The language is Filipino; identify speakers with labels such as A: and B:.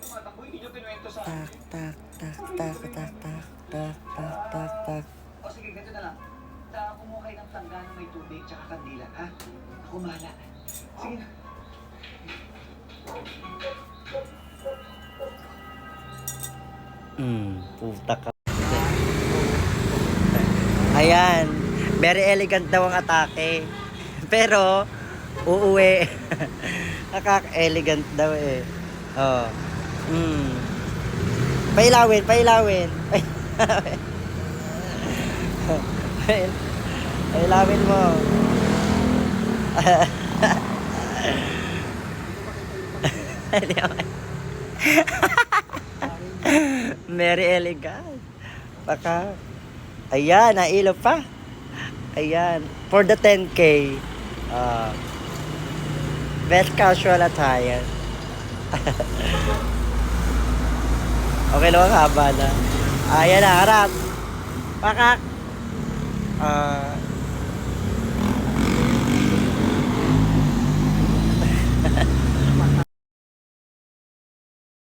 A: tumatakbo, hindi nyo kinuwento sa
B: Tak,
A: akin.
B: tak, tak, tak, tak, tak, tak, tak, tak, tak.
A: O sige, ganito na lang. Kumuha kayo ng tangga na may tubig tsaka kandila, ha? Ako mahala. Sige na.
B: Puta ka. Ayan. Very elegant daw ang atake. Pero, uuwi. Nakaka-elegant daw eh. Oh. Pailawin, pailawin. Pailawin mo. Very elegant. Baka. Ayan, nailo pa. Ayan. For the 10K. Best casual attire. Okay lang, haba na. Ayan na, harap. Pakak.